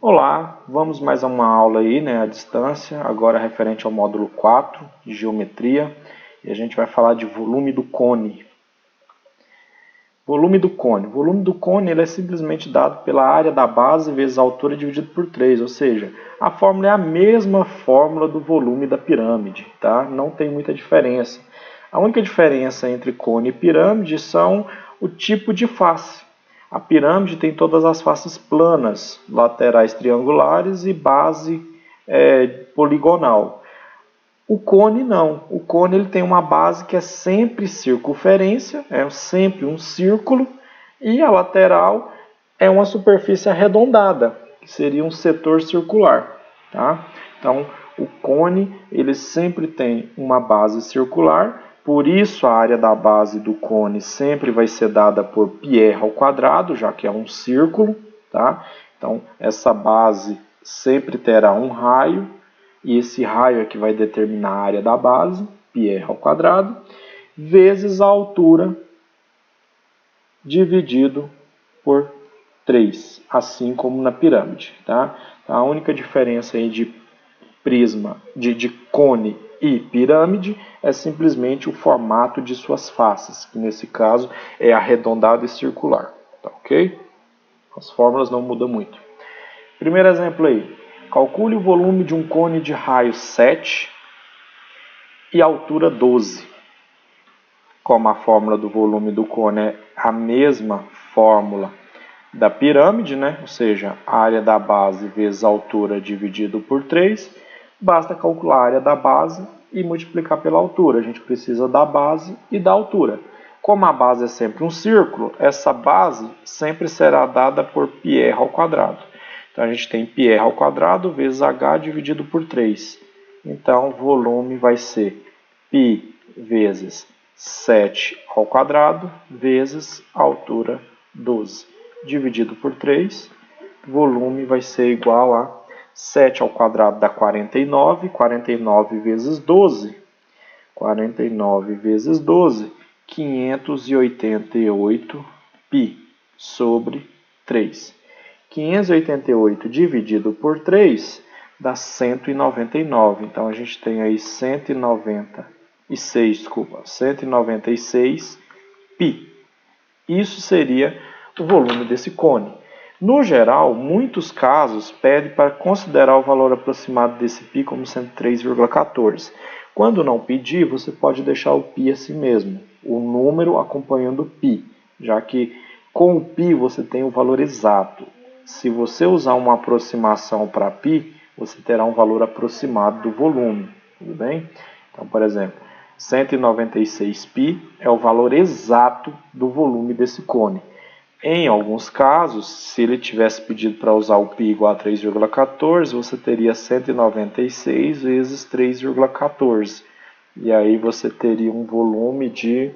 Olá, vamos mais a uma aula aí, né, à distância, agora referente ao módulo 4 de geometria, e a gente vai falar de volume do cone. Volume do cone. O volume do cone ele é simplesmente dado pela área da base vezes a altura dividido por 3, ou seja, a fórmula é a mesma fórmula do volume da pirâmide, tá? Não tem muita diferença. A única diferença entre cone e pirâmide são o tipo de face. A pirâmide tem todas as faces planas, laterais triangulares e base poligonal. O cone não. O cone ele tem uma base que é sempre circunferência, é sempre um círculo, e a lateral é uma superfície arredondada, que seria um setor circular. Tá? Então, o cone ele sempre tem uma base circular, por isso a área da base do cone sempre vai ser dada por πr ao quadrado, já que é um círculo. Tá? Então, essa base sempre terá um raio, e esse raio é que vai determinar a área da base, πr ao quadrado, vezes a altura dividido por 3, assim como na pirâmide. Tá? A única diferença aí de prisma, de cone e pirâmide é simplesmente o formato de suas faces, que nesse caso é arredondado e circular. Tá, ok? As fórmulas não mudam muito. Primeiro exemplo aí. Calcule o volume de um cone de raio 7 e altura 12. Como a fórmula do volume do cone é a mesma fórmula da pirâmide, né? Ou seja, a área da base vezes a altura dividido por 3, basta calcular a área da base e multiplicar pela altura. A gente precisa da base e da altura. Como a base é sempre um círculo, essa base sempre será dada por πr ao quadrado. Então, a gente tem πr ao quadrado vezes h dividido por 3. Então, o volume vai ser π vezes 7 ao quadrado vezes a altura 12. Dividido por 3, volume vai ser igual a 7 ao quadrado dá 49, 49 vezes 12, 49 vezes 12, 588 π sobre 3. 588 dividido por 3 dá 199. Então, a gente tem aí 196 π. Isso seria o volume desse cone. No geral, muitos casos pedem para considerar o valor aproximado desse π como sendo 3,14. Quando não pedir, você pode deixar o π assim mesmo, o número acompanhando o π, já que com o π você tem o valor exato. Se você usar uma aproximação para π, você terá um valor aproximado do volume. Tudo bem? Então, por exemplo, 196 π é o valor exato do volume desse cone. Em alguns casos, se ele tivesse pedido para usar o π igual a 3,14, você teria 196 vezes 3,14. E aí você teria um volume de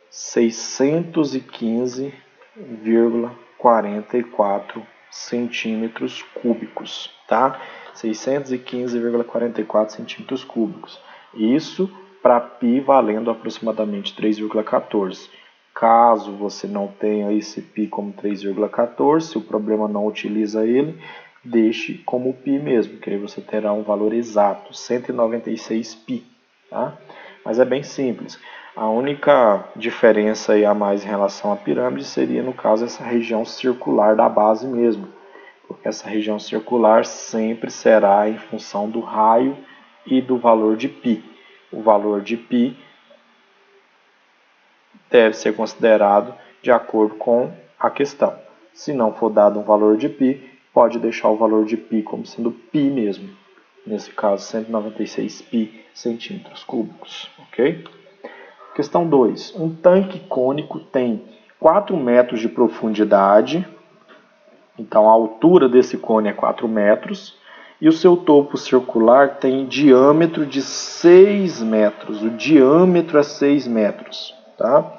615,44 centímetros cúbicos, tá? 615,44 centímetros cúbicos. Isso para π valendo aproximadamente 3,14. Caso você não tenha esse π como 3,14, se o problema não utiliza ele, deixe como π mesmo, que aí você terá um valor exato, 196 π. Tá? Mas é bem simples. A única diferença aí a mais em relação à pirâmide seria, no caso, essa região circular da base mesmo. Porque essa região circular sempre será em função do raio e do valor de π. O valor de π deve ser considerado de acordo com a questão. Se não for dado um valor de π, pode deixar o valor de π como sendo π mesmo. Nesse caso, 196 π centímetros cúbicos. Ok? Questão 2. Um tanque cônico tem 4 metros de profundidade. Então, a altura desse cone é 4 metros. E o seu topo circular tem diâmetro de 6 metros. O diâmetro é 6 metros. Tá?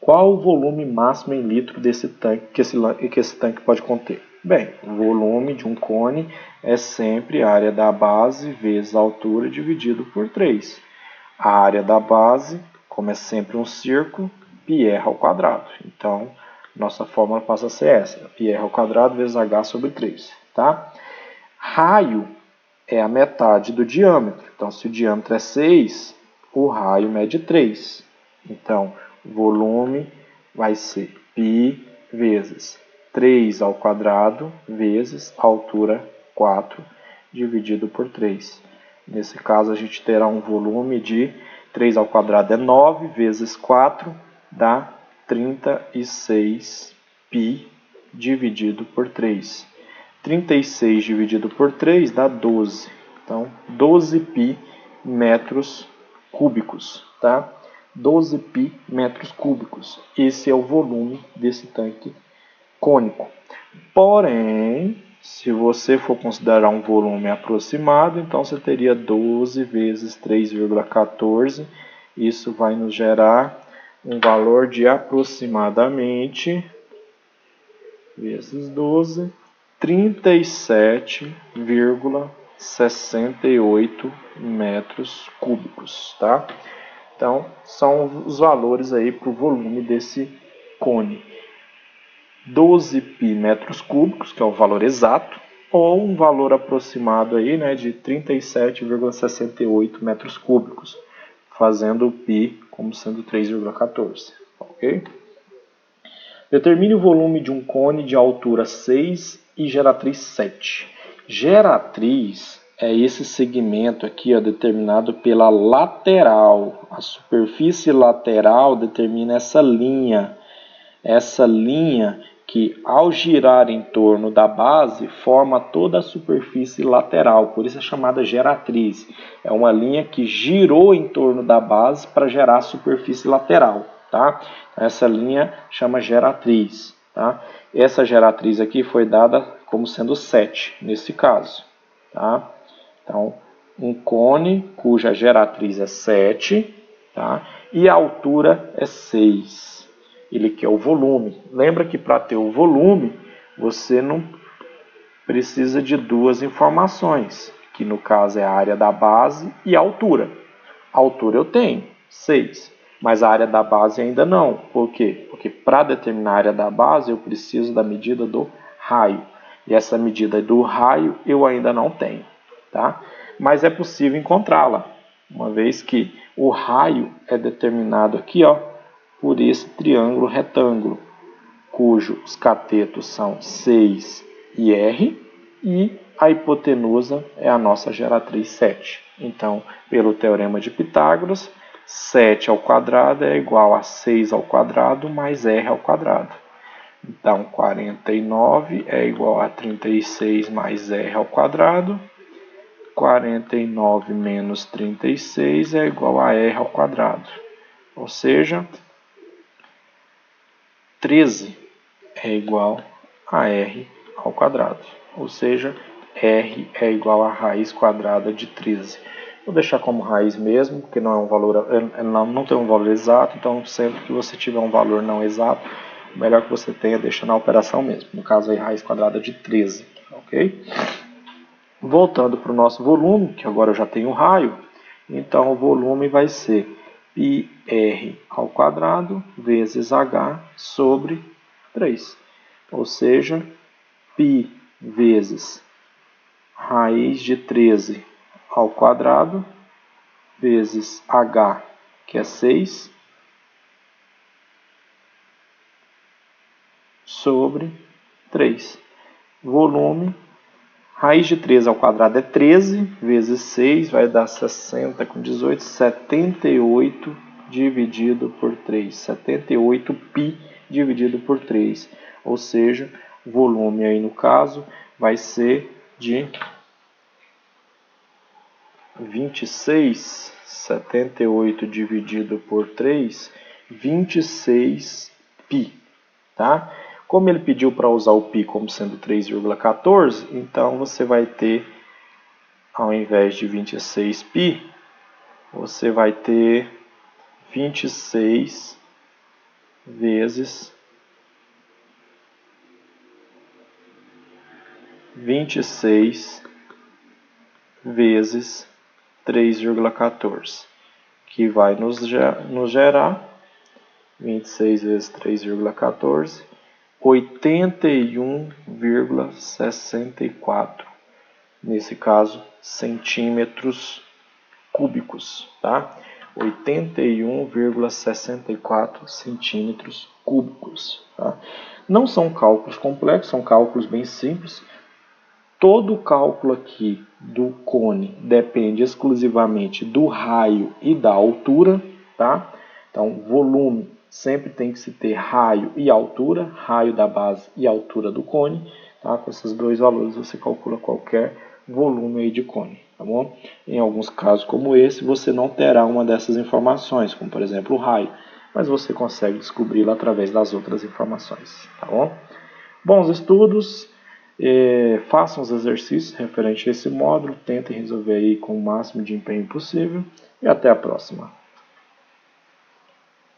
Qual o volume máximo em litro desse tanque que esse tanque pode conter? Bem, o volume de um cone é sempre a área da base vezes a altura dividido por 3. A área da base como é sempre um círculo, πr ao quadrado. Então, nossa fórmula passa a ser essa, πr ao quadrado vezes h sobre 3. Tá? Raio é a metade do diâmetro. Então, se o diâmetro é 6, o raio mede 3. Então, volume vai ser π vezes 3 ao quadrado vezes altura 4 dividido por 3. Nesse caso, a gente terá um volume de 3 ao quadrado é 9 vezes 4 dá 36 π dividido por 3. 36 dividido por 3 dá 12. Então, 12 π metros cúbicos, tá? 12 π metros cúbicos. Esse é o volume desse tanque cônico. Porém, se você for considerar um volume aproximado, então você teria 12 vezes 3,14. Isso vai nos gerar um valor de aproximadamente, vezes 12, 37,68 metros cúbicos, tá? Então, são os valores aí para o volume desse cone. 12 π metros cúbicos, que é o valor exato, ou um valor aproximado aí, né, de 37,68 metros cúbicos, fazendo o π como sendo 3,14, ok? Determine o volume de um cone de altura 6 e geratriz 7. Geratriz é esse segmento aqui, ó, determinado pela lateral. A superfície lateral determina essa linha. Essa linha que, ao girar em torno da base, forma toda a superfície lateral. Por isso é chamada geratriz. É uma linha que girou em torno da base para gerar a superfície lateral. Tá? Essa linha chama geratriz. Tá? Essa geratriz aqui foi dada como sendo 7, nesse caso. Tá? Então, um cone cuja geratriz é 7, tá? E a altura é 6. Ele quer o volume. Lembra que para ter o volume, você não precisa de duas informações, que no caso é a área da base e a altura. A altura eu tenho, 6. Mas a área da base ainda não. Por quê? Porque para determinar a área da base eu preciso da medida do raio. E essa medida do raio eu ainda não tenho. Tá? Mas é possível encontrá-la, uma vez que o raio é determinado aqui, ó, por esse triângulo retângulo, cujos catetos são 6 e R, e a hipotenusa é a nossa geratriz 7. Então, pelo teorema de Pitágoras, 7 ao quadrado é igual a 6 ao quadrado mais R ao quadrado. Então, 49 é igual a 36 mais R ao quadrado. 49 menos 36 é igual a R ao quadrado. Ou seja, 13 é igual a R ao quadrado. Ou seja, R é igual a raiz quadrada de 13. Vou deixar como raiz mesmo, porque não é um valor, não tem um valor exato, então sempre que você tiver um valor não exato, o melhor que você tenha deixa na operação mesmo. No caso aí, raiz quadrada de 13, ok? Voltando para o nosso volume, que agora eu já tenho um raio, então o volume vai ser πr ao quadrado vezes h sobre 3. Ou seja, π vezes raiz de 13 ao quadrado vezes h, que é 6, sobre 3. Volume, raiz de 13 ao quadrado é 13, vezes 6 vai dar 60 com 18, 78 dividido por 3. 78 π dividido por 3. Ou seja, o volume aí no caso vai ser de 26, 78 dividido por 3, 26 π, tá? Como ele pediu para usar o π como sendo 3,14, então você vai ter, ao invés de 26 π, você vai ter 26 vezes 3,14, que vai nos gerar 26 vezes 3,14, 81,64, nesse caso, centímetros cúbicos, tá? 81,64 centímetros cúbicos, tá? Não são cálculos complexos, são cálculos bem simples. Todo cálculo aqui do cone depende exclusivamente do raio e da altura, tá? Então, volume sempre tem que se ter raio e altura, raio da base e altura do cone, tá? Com esses dois valores você calcula qualquer volume aí de cone, tá bom? Em alguns casos como esse, você não terá uma dessas informações, como por exemplo o raio, mas você consegue descobri-lo através das outras informações, tá bom? Bons estudos, façam os exercícios referentes a esse módulo, tentem resolver aí com o máximo de empenho possível e até a próxima.